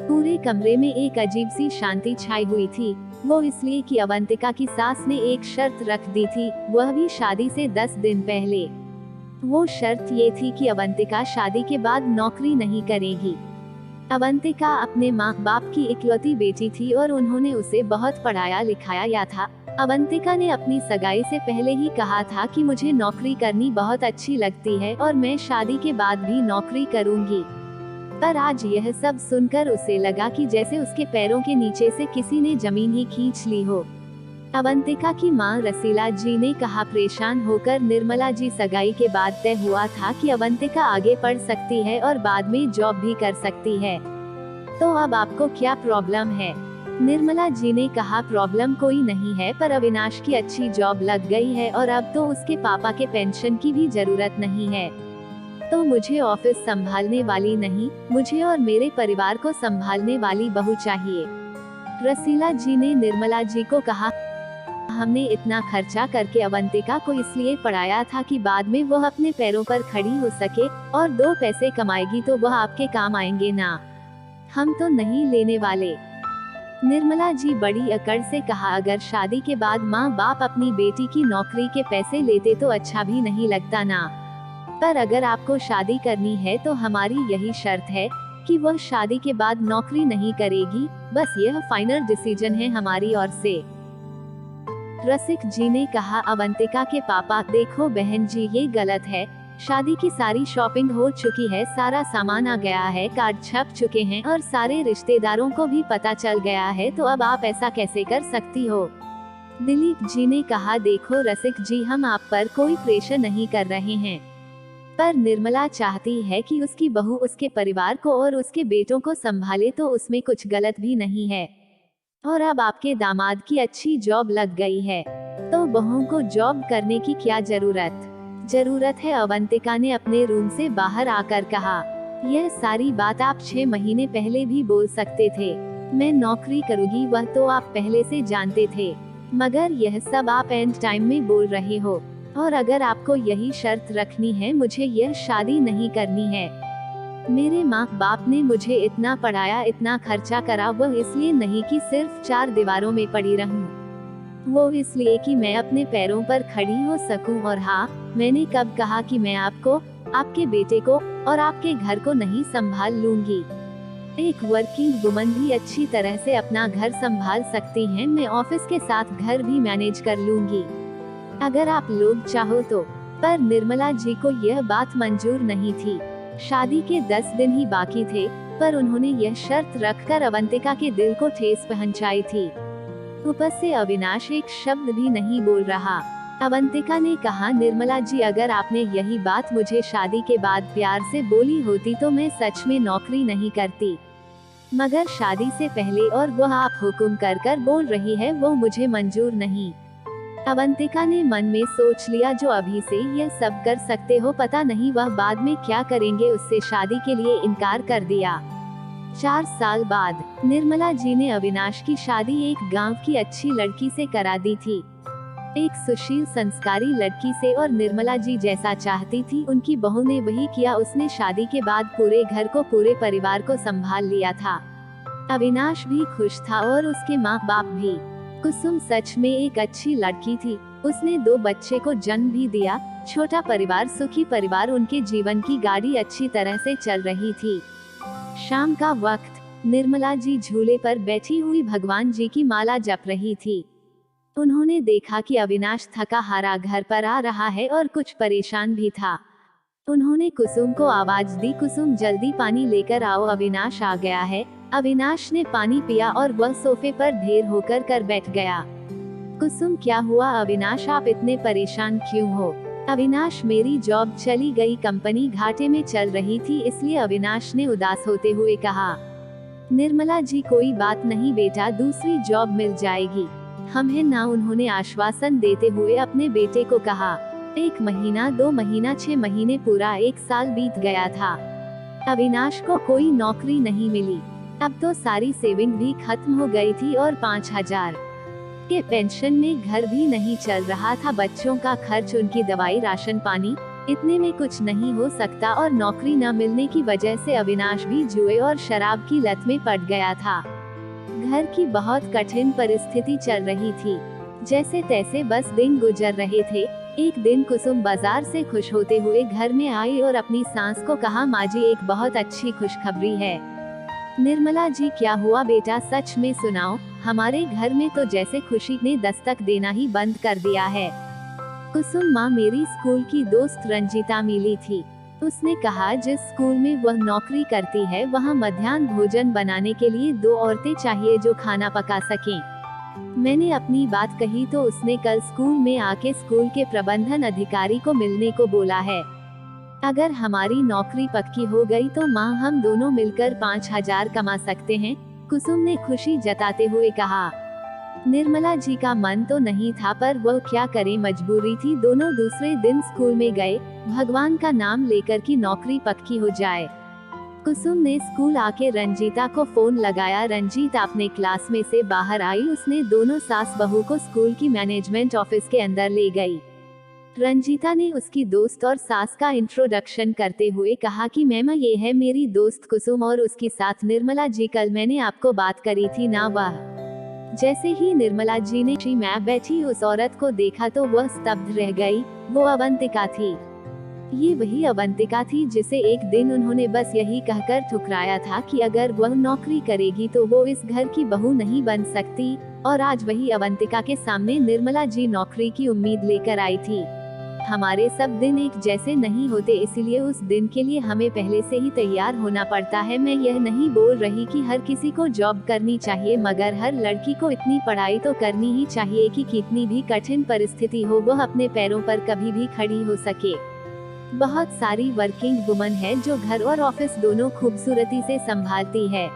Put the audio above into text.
पूरे कमरे में एक अजीब सी शांति छाई हुई थी। वो इसलिए कि अवंतिका की सास ने एक शर्त रख दी थी, वह भी शादी से 10 दिन पहले। वो शर्त ये थी कि अवंतिका शादी के बाद नौकरी नहीं करेगी। अवंतिका अपने माँ बाप की इकलौती बेटी थी और उन्होंने उसे बहुत पढ़ाया लिखाया था। अवंतिका ने अपनी सगाई से पहले ही कहा था कि मुझे नौकरी करनी बहुत अच्छी लगती है और मैं शादी के बाद भी नौकरी करूंगी। पर आज यह सब सुनकर उसे लगा कि जैसे उसके पैरों के नीचे से किसी ने जमीन ही खींच ली हो। अवंतिका की मां रसीला जी ने कहा, परेशान होकर निर्मला जी, सगाई के बाद तय हुआ था कि अवंतिका आगे पढ़ सकती है और बाद में जॉब भी कर सकती है, तो अब आपको क्या प्रॉब्लम है? निर्मला जी ने कहा, प्रॉब्लम कोई नहीं है, पर अविनाश की अच्छी जॉब लग गई है और अब तो उसके पापा के पेंशन की भी जरूरत नहीं है, तो मुझे ऑफिस संभालने वाली नहीं, मुझे और मेरे परिवार को संभालने वाली बहू चाहिए। रसीला जी ने निर्मला जी को कहा, हमने इतना खर्चा करके अवंतिका को इसलिए पढ़ाया था कि बाद में वह अपने पैरों पर खड़ी हो सके और 2 पैसे कमाएगी तो वह आपके काम आएंगे ना, हम तो नहीं लेने वाले। निर्मला जी बड़ी अकड़ से कहा, अगर शादी के बाद माँ बाप अपनी बेटी की नौकरी के पैसे लेते तो अच्छा भी नहीं लगता ना, पर अगर आपको शादी करनी है तो हमारी यही शर्त है कि वह शादी के बाद नौकरी नहीं करेगी, बस यह फाइनल डिसीजन है हमारी ओर से। रसिक जी ने कहा, अवंतिका के पापा, देखो बहन जी, ये गलत है, शादी की सारी शॉपिंग हो चुकी है, सारा सामान आ गया है, कार्ड छप चुके हैं और सारे रिश्तेदारों को भी पता चल गया है, तो अब आप ऐसा कैसे कर सकती हो? दिलीप जी ने कहा, देखो रसिक जी, हम आप पर कोई प्रेशर नहीं कर रहे हैं, पर निर्मला चाहती है कि उसकी बहू उसके परिवार को और उसके बेटों को संभाले, तो उसमें कुछ गलत भी नहीं है। और अब आपके दामाद की अच्छी जॉब लग गई है, तो बहू को जॉब करने की क्या जरूरत है? अवंतिका ने अपने रूम से बाहर आकर कहा, यह सारी बात आप 6 महीने पहले भी बोल सकते थे, मैं नौकरी करूंगी, वह तो आप पहले से जानते थे, मगर यह सब आप एंड टाइम में बोल रहे हो। और अगर आपको यही शर्त रखनी है, मुझे यह शादी नहीं करनी है। मेरे माँ बाप ने मुझे इतना पढ़ाया, इतना खर्चा करा, वह इसलिए नहीं कि सिर्फ 4 दीवारों में पड़ी रहूं, वो इसलिए कि मैं अपने पैरों पर खड़ी हो सकूं। और हाँ, मैंने कब कहा कि मैं आपको, आपके बेटे को और आपके घर को नहीं संभाल लूंगी? एक वर्किंग वुमन भी अच्छी तरह से अपना घर संभाल सकती हैं, मैं ऑफिस के साथ घर भी मैनेज कर लूंगी, अगर आप लोग चाहो तो। पर निर्मला जी को यह बात मंजूर नहीं थी। शादी के 10 दिन ही बाकी थे, पर उन्होंने यह शर्त रखकर अवंतिका के दिल को ठेस पहुंचाई थी। ऊपर से अविनाश एक शब्द भी नहीं बोल रहा। अवंतिका ने कहा, निर्मला जी, अगर आपने यही बात मुझे शादी के बाद प्यार से बोली होती तो मैं सच में नौकरी नहीं करती, मगर शादी से पहले और वह आप हुक्म कर बोल रही है, वो मुझे मंजूर नहीं। अवंतिका ने मन में सोच लिया, जो अभी से यह सब कर सकते हो, पता नहीं वह बाद में क्या करेंगे, उससे शादी के लिए इनकार कर दिया। 4 साल बाद निर्मला जी ने अविनाश की शादी एक गांव की अच्छी लड़की से करा दी थी, एक सुशील संस्कारी लड़की से, और निर्मला जी जैसा चाहती थी उनकी बहू ने वही किया। उसने शादी के बाद पूरे घर को, पूरे परिवार को संभाल लिया था। अविनाश भी खुश था और उसके माँ बाप भी। कुसुम सच में एक अच्छी लड़की थी, उसने 2 बच्चे को जन्म भी दिया। छोटा परिवार, सुखी परिवार, उनके जीवन की गाड़ी अच्छी तरह से चल रही थी। शाम का वक्त निर्मला जी झूले पर बैठी हुई भगवान जी की माला जप रही थी। उन्होंने देखा कि अविनाश थका हारा घर पर आ रहा है और कुछ परेशान भी था। उन्होंने कुसुम को आवाज दी, कुसुम जल्दी पानी लेकर आओ, अविनाश आ गया है। अविनाश ने पानी पिया और वह सोफे पर ढेर होकर कर बैठ गया। कुसुम, क्या हुआ अविनाश, आप इतने परेशान क्यों हो? अविनाश, मेरी जॉब चली गई, कंपनी घाटे में चल रही थी, इसलिए अविनाश ने उदास होते हुए कहा। निर्मला जी, कोई बात नहीं बेटा, दूसरी जॉब मिल जाएगी, हम हैं ना, उन्होंने आश्वासन देते हुए अपने बेटे को कहा। 1 महीना, 2 महीना, 6 महीने, पूरा 1 साल बीत गया था। अविनाश को कोई नौकरी नहीं मिली। अब तो सारी सेविंग भी खत्म हो गई थी और 5000 के पेंशन में घर भी नहीं चल रहा था। बच्चों का खर्च, उनकी दवाई, राशन पानी, इतने में कुछ नहीं हो सकता और नौकरी न मिलने की वजह से अविनाश भी जुए और शराब की लत में पड़ गया था। घर की बहुत कठिन परिस्थिति चल रही थी। जैसे तैसे बस दिन गुजर रहे थे। एक दिन कुसुम बाजार से खुश होते हुए घर में आई और अपनी सास को कहा, माँ जी एक बहुत अच्छी खुशखबरी है। निर्मला जी, क्या हुआ बेटा, सच में सुनाओ, हमारे घर में तो जैसे खुशी ने दस्तक देना ही बंद कर दिया है। कुसुम, माँ मेरी स्कूल की दोस्त रंजीता मिली थी। उसने कहा जिस स्कूल में वह नौकरी करती है वहाँ मध्याह्न भोजन बनाने के लिए 2 औरतें चाहिए जो खाना पका सकें। मैंने अपनी बात कही तो उसने कल स्कूल में आके स्कूल के प्रबंधन अधिकारी को मिलने को बोला है। अगर हमारी नौकरी पक्की हो गई तो माँ हम दोनों मिलकर 5,000 कमा सकते हैं, कुसुम ने खुशी जताते हुए कहा। निर्मला जी का मन तो नहीं था पर वह क्या करे, मजबूरी थी। दोनों दूसरे दिन स्कूल में गए, भगवान का नाम लेकर कि नौकरी पक्की हो जाए। कुसुम ने स्कूल आके रंजीता को फोन लगाया। रंजीता अपने क्लास में से बाहर आई। उसने दोनों सास बहू को स्कूल की मैनेजमेंट ऑफिस के अंदर ले गई। रंजीता ने उसकी दोस्त और सास का इंट्रोडक्शन करते हुए कहा कि मैम ये है मेरी दोस्त कुसुम और उसकी साथ निर्मला जी, कल मैंने आपको बात करी थी ना। वह जैसे ही निर्मला जी ने मैं बैठी उस औरत को देखा तो वह स्तब्ध रह गई। वो अवंतिका थी। ये वही अवंतिका थी जिसे एक दिन उन्होंने बस यही कहकर ठुकराया था कि अगर वह नौकरी करेगी तो वो इस घर की बहू नहीं बन सकती। और आज वही अवंतिका के सामने निर्मला जी नौकरी की उम्मीद लेकर आई थी। हमारे सब दिन एक जैसे नहीं होते, इसीलिए उस दिन के लिए हमें पहले से ही तैयार होना पड़ता है। मैं यह नहीं बोल रही कि हर किसी को जॉब करनी चाहिए, मगर हर लड़की को इतनी पढ़ाई तो करनी ही चाहिए कि कितनी भी कठिन परिस्थिति हो वह अपने पैरों पर कभी भी खड़ी हो सके। बहुत सारी वर्किंग वुमन है जो घर और ऑफिस दोनों खूबसूरती से संभालती है।